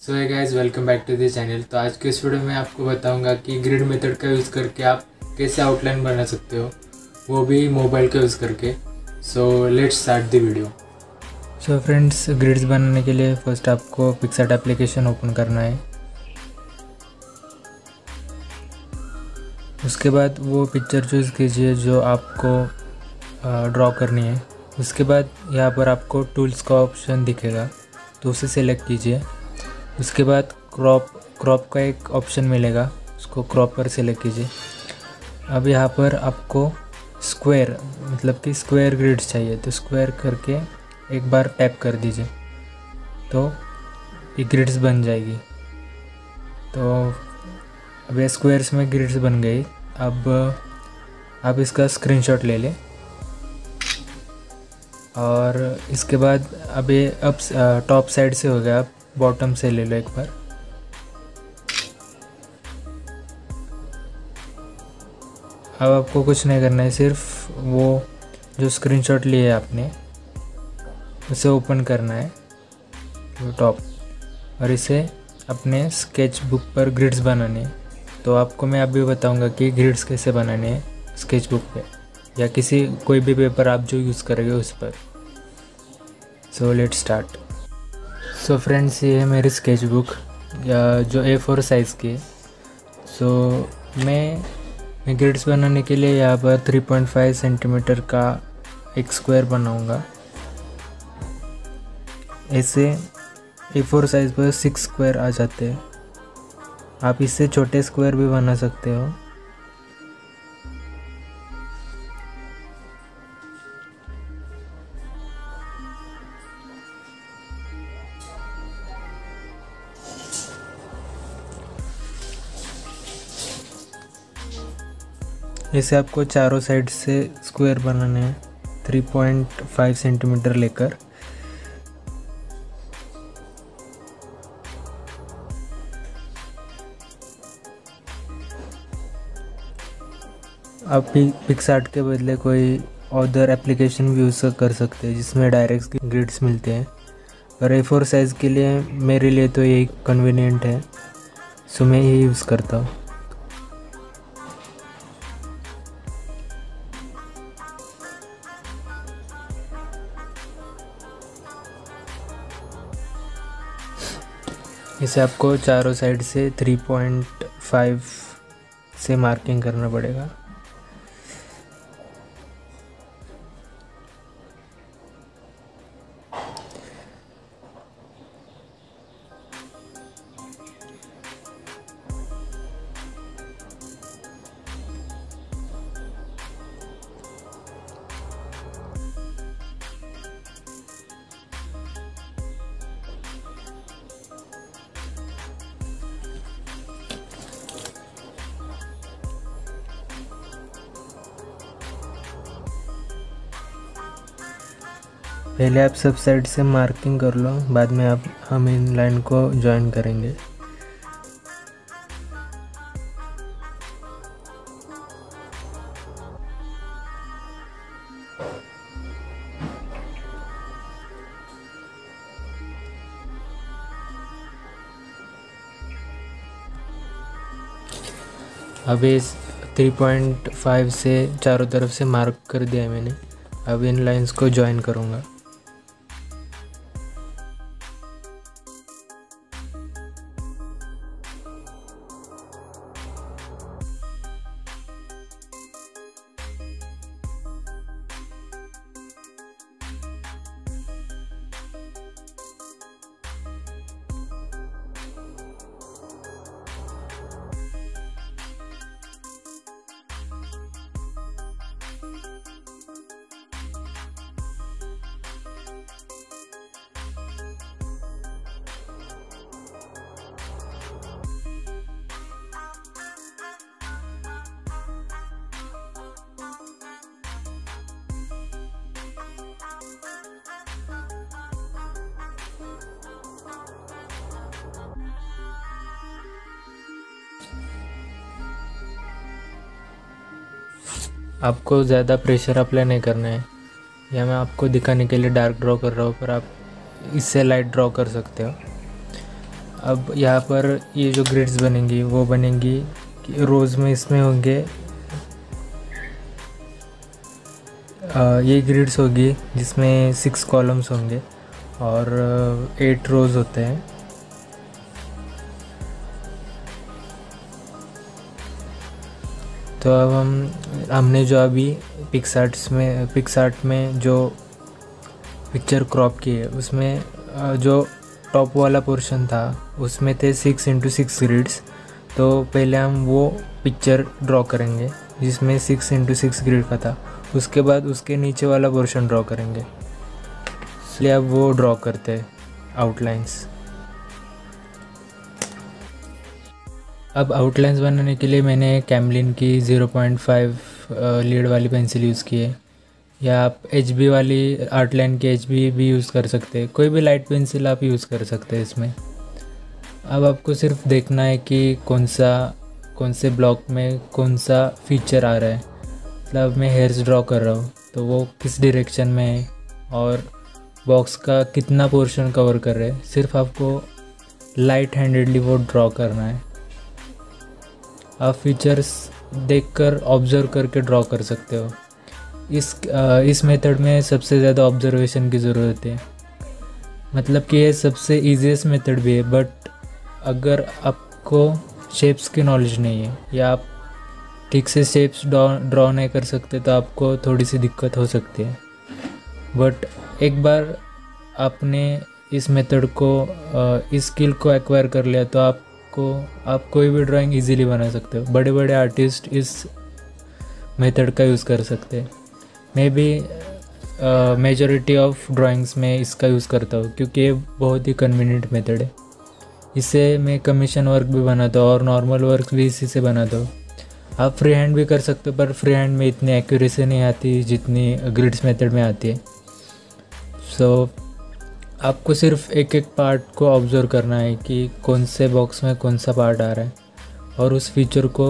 So hi guys, welcome back to the channel. तो आज के इस वीडियो में आपको बताऊंगा कि ग्रिड मेथड का यूज़ करके आप कैसे आउटलाइन बना सकते हो, वो भी मोबाइल का यूज़ करके। So let's start the video. So friends, grids बनाने के लिए फर्स्ट आपको पिक्सआर्ट एप्लीकेशन ओपन करना है। उसके बाद वो पिक्चर चूज़ कीजिए जो आपको ड्रॉ करनी है। उसके बाद यहाँ पर आपको टूल्स का ऑप्शन दिखेगा, तो उसे सेलेक्ट कीजिए। उसके बाद क्रॉप का एक ऑप्शन मिलेगा, उसको क्रॉप पर सेलेक्ट कीजिए। अब यहाँ पर आपको स्क्वायर मतलब कि स्क्वायर ग्रिड्स चाहिए, तो स्क्वायर करके एक बार टैप कर दीजिए तो ये ग्रिड्स बन जाएगी। तो अब ये स्क्वायर्स में ग्रिड्स बन गई। अब आप इसका स्क्रीनशॉट ले लें और इसके बाद अब ये अब टॉप साइड से हो गया, आप बॉटम से ले लो एक बार। अब आपको कुछ नहीं करना है, सिर्फ वो जो स्क्रीनशॉट लिए है आपने उसे ओपन करना है वो टॉप, और इसे अपने स्केच बुक पर ग्रिड्स बनाने हैं। तो आपको मैं अभी बताऊंगा कि ग्रिड्स कैसे बनाने हैं स्केच बुक पे या किसी कोई भी पेपर आप जो यूज़ करेंगे उस पर। So let's start. So friends, ये है मेरी स्केच बुक जो A4 साइज़ की है। सो मैं ग्रिड्स बनाने के लिए यहाँ पर 3.5 सेंटीमीटर का एक स्क्वायर बनाऊंगा। ऐसे A4 साइज़ पर 6 स्क्वायर आ जाते हैं। आप इससे छोटे स्क्वायर भी बना सकते हो। ऐसे आपको चारों साइड से स्क्वायर बनाने हैं 3.5 सेंटीमीटर लेकर। आप पिक्सआर्ट के बदले कोई अदर एप्लीकेशन भी यूज़ कर सकते हैं जिसमें डायरेक्ट ग्रिड्स मिलते हैं, और A4 साइज़ के लिए मेरे लिए तो यही कन्वीनियंट है, सो मैं यही यूज़ करता हूँ। इसे आपको चारों साइड से 3.5 से मार्किंग करना पड़ेगा। पहले आप सब साइड से मार्किंग कर लो, बाद में हम इन लाइन को ज्वाइन करेंगे। अब इस 3.5 से चारों तरफ से मार्क कर दिया है मैंने। अब इन लाइंस को ज्वाइन करूँगा। आपको ज़्यादा प्रेशर अप्लाई नहीं करना है। या मैं आपको दिखाने के लिए डार्क ड्रॉ कर रहा हूँ, पर आप इससे लाइट ड्रॉ कर सकते हो। अब यहाँ पर ये जो ग्रिड्स बनेंगी वो बनेंगी कि रोज़ में इसमें होंगे ये ग्रिड्स होगी जिसमें 6 कॉलम्स होंगे और 8 रोज़ होते हैं। तो अब हमने जो अभी पिक्सआर्ट में जो पिक्चर क्रॉप की है उसमें जो टॉप वाला पोर्शन था उसमें थे 6x6 ग्रिड्स। तो पहले हम वो पिक्चर ड्रॉ करेंगे जिसमें 6x6 ग्रिड का था, उसके बाद उसके नीचे वाला पोर्शन ड्रॉ करेंगे। इसलिए अब वो ड्रॉ करते हैं आउटलाइंस। अब आउटलाइंस बनाने के लिए मैंने कैमलिन की 0.5 लीड वाली पेंसिल यूज़ की है, या आप HB वाली आर्टलाइन की HB भी यूज़ कर सकते हैं। कोई भी लाइट पेंसिल आप यूज़ कर सकते हैं इसमें। अब आपको सिर्फ देखना है कि कौन से ब्लॉक में कौन सा फीचर आ रहा है। मतलब मैं हेयर्स ड्रॉ कर रहा हूँ तो वो किस डायरेक्शन में है और बॉक्स का कितना पोर्शन कवर कर रहे हैं, सिर्फ आपको लाइट हैंडेडली वो ड्रॉ करना है। आप फीचर्स देखकर ऑब्ज़र्व करके ड्रॉ कर सकते हो। इस मेथड में सबसे ज़्यादा ऑब्जर्वेशन की ज़रूरत है। मतलब कि ये सबसे ईजीएस्ट मेथड भी है, बट अगर आपको शेप्स की नॉलेज नहीं है या आप ठीक से शेप्स ड्रॉ नहीं कर सकते तो आपको थोड़ी सी दिक्कत हो सकती है। बट एक बार आपने इस मेथड को इस स्किल को एक्वायर कर लिया तो आप कोई भी ड्राइंग इजीली बना सकते हो। बड़े बड़े आर्टिस्ट इस मेथड का यूज़ कर सकते हैं। मैं भी मेजॉरिटी ऑफ ड्राइंग्स में इसका यूज़ करता हूँ क्योंकि ये बहुत ही कन्वीनियंट मेथड है। इससे मैं कमीशन वर्क भी बनाता हूँ और नॉर्मल वर्क भी इसी से बनाता हूँ। आप फ्री हैंड भी कर सकते हो, पर फ्री हैंड में इतनी एक्यूरेसी नहीं आती जितनी ग्रिड्स मेथड में आती है। सो आपको सिर्फ एक एक पार्ट को ऑब्ज़र्व करना है कि कौन से बॉक्स में कौन सा पार्ट आ रहा है और उस फीचर को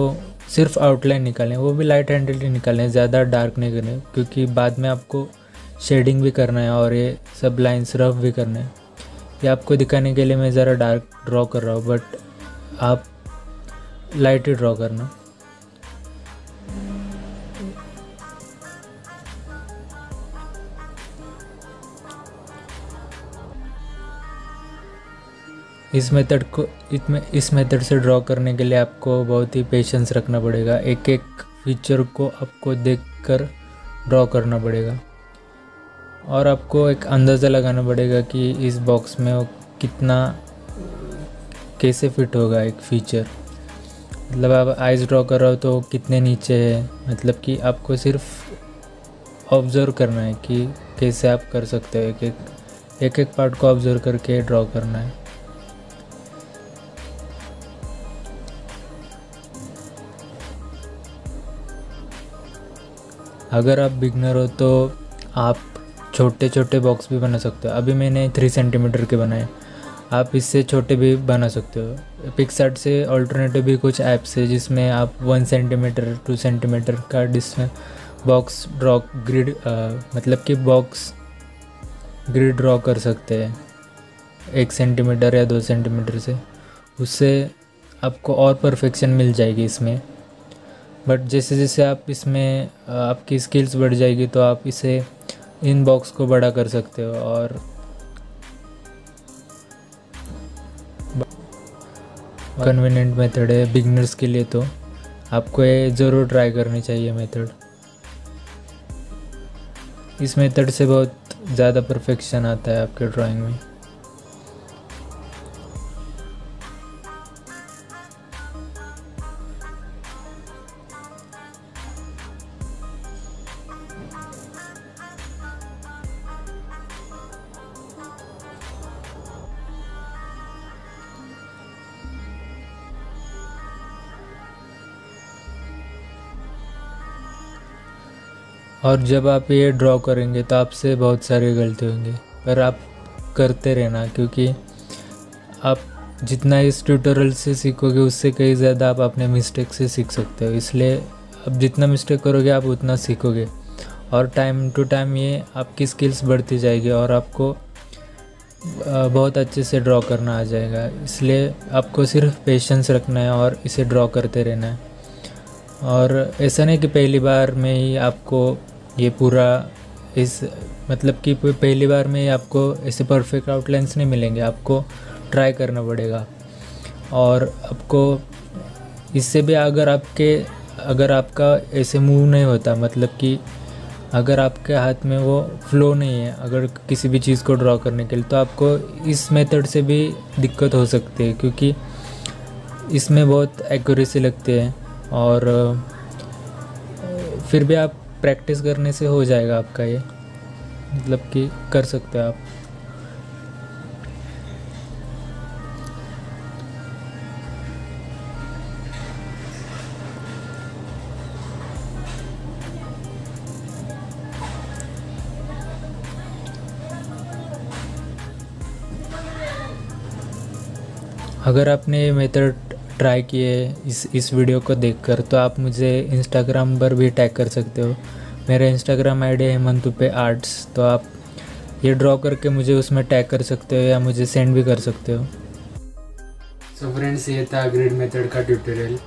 सिर्फ आउटलाइन निकालें, वो भी लाइट हैंडेडली निकालें, ज़्यादा डार्क नहीं करने, क्योंकि बाद में आपको शेडिंग भी करना है और ये सब लाइन्स रफ भी करना है। ये आपको दिखाने के लिए मैं ज़रा डार्क ड्रॉ कर रहा हूँ, बट आप लाइट ही ड्रॉ करना। इस मेथड से ड्रॉ करने के लिए आपको बहुत ही पेशेंस रखना पड़ेगा। एक एक फीचर को आपको देखकर ड्रॉ करना पड़ेगा और आपको एक अंदाज़ा लगाना पड़ेगा कि इस बॉक्स में वो कैसे फिट होगा एक फीचर। मतलब आप आइज़ ड्रॉ कर रहे हो तो कितने नीचे है, मतलब कि आपको सिर्फ ऑब्ज़र्व करना है कि कैसे आप कर सकते हो। एक एक पार्ट को ऑब्ज़र्व करके ड्रॉ करना है। अगर आप बिगनर हो तो आप छोटे छोटे बॉक्स भी बना सकते हो। अभी मैंने 3 सेंटीमीटर के बनाए, आप इससे छोटे भी बना सकते हो। पिक्सआर्ट से ऑल्टरनेटिव भी कुछ ऐप्स है जिसमें आप 1 सेंटीमीटर 2 सेंटीमीटर का बॉक्स ड्रॉ मतलब कि बॉक्स ग्रिड ड्रॉ कर सकते हैं 1 सेंटीमीटर या 2 सेंटीमीटर से। उससे आपको और परफेक्शन मिल जाएगी इसमें। बट जैसे जैसे आप इसमें आपकी स्किल्स बढ़ जाएगी तो आप इन बॉक्स को बड़ा कर सकते हो। और कन्वीनियंट मेथड है बिगनर्स के लिए, तो आपको ये ज़रूर ट्राई करनी चाहिए मेथड। इस मेथड से बहुत ज़्यादा परफेक्शन आता है आपके ड्राइंग में। और जब आप ये ड्रॉ करेंगे तो आपसे बहुत सारी गलती होंगी, पर आप करते रहना, क्योंकि आप जितना इस ट्यूटोरियल से सीखोगे उससे कहीं ज़्यादा आप अपने मिस्टेक से सीख सकते हो। इसलिए अब जितना मिस्टेक करोगे आप उतना सीखोगे और टाइम टू टाइम ये आपकी स्किल्स बढ़ती जाएगी और आपको बहुत अच्छे से ड्रॉ करना आ जाएगा। इसलिए आपको सिर्फ पेशेंस रखना है और इसे ड्रॉ करते रहना है। और ऐसा नहीं कि पहली बार में ही आपको ये पूरा मतलब कि पहली बार में ही आपको ऐसे परफेक्ट आउटलाइंस नहीं मिलेंगे, आपको ट्राई करना पड़ेगा। और आपको इससे भी अगर आपका ऐसे मूव नहीं होता, मतलब कि अगर आपके हाथ में वो फ्लो नहीं है अगर किसी भी चीज़ को ड्रॉ करने के लिए, तो आपको इस मेथड से भी दिक्कत हो सकती है, क्योंकि इसमें बहुत एक्यूरेसी लगती है। और फिर भी आप प्रैक्टिस करने से हो जाएगा आपका ये, मतलब कि कर सकते हो आप। अगर आपने ये मेथड ट्राई किए इस वीडियो को देखकर, तो आप मुझे इंस्टाग्राम पर भी टैग कर सकते हो। मेरा इंस्टाग्राम आईडी है हेमंतुपे आर्ट्स, तो आप ये ड्रॉ करके मुझे उसमें टैग कर सकते हो या मुझे सेंड भी कर सकते हो। सो फ्रेंड्स, ये था ग्रिड मेथड का ट्यूटोरियल,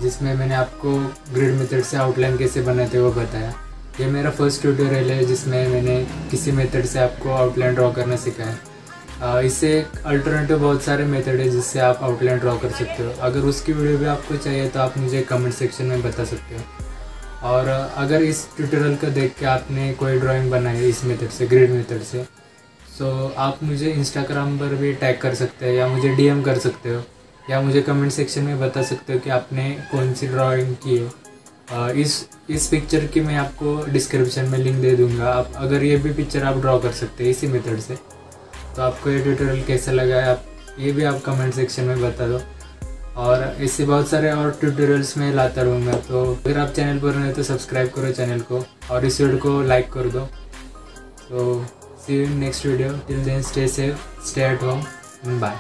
जिसमें मैंने आपको ग्रिड मेथड से आउटलाइन कैसे बनाते वो बताया। ये मेरा फर्स्ट ट्यूटोरियल है जिसमें मैंने किसी मेथड से आपको आउटलाइन ड्रॉ करना सिखाया। इससे अल्टरनेटिव बहुत सारे मेथड है जिससे आप आउटलाइन ड्रॉ कर सकते हो। अगर उसकी वीडियो भी आपको चाहिए तो आप मुझे कमेंट सेक्शन में बता सकते हो। और अगर इस ट्यूटोरियल को देख के आपने कोई ड्राइंग बनाई है इस मेथड से, ग्रिड मेथड से, तो आप मुझे इंस्टाग्राम पर भी टैग कर सकते हो या मुझे डीएम कर सकते हो या मुझे कमेंट सेक्शन में बता सकते हो कि आपने कौन सी ड्राइंग की है। इस पिक्चर की मैं आपको डिस्क्रिप्शन में लिंक दे दूँगा। आप अगर ये भी पिक्चर आप ड्रॉ कर सकते हैं इसी मेथड से। तो आपको ये ट्यूटोरियल कैसा लगा है, आप ये भी आप कमेंट सेक्शन में बता दो। और ऐसे बहुत सारे और ट्यूटोरियल्स में लाता रहूँगा। तो अगर आप चैनल पर नए तो सब्सक्राइब करो चैनल को और इस वीडियो को लाइक कर दो। तो see you in next video. Till then stay safe, stay at home, bye.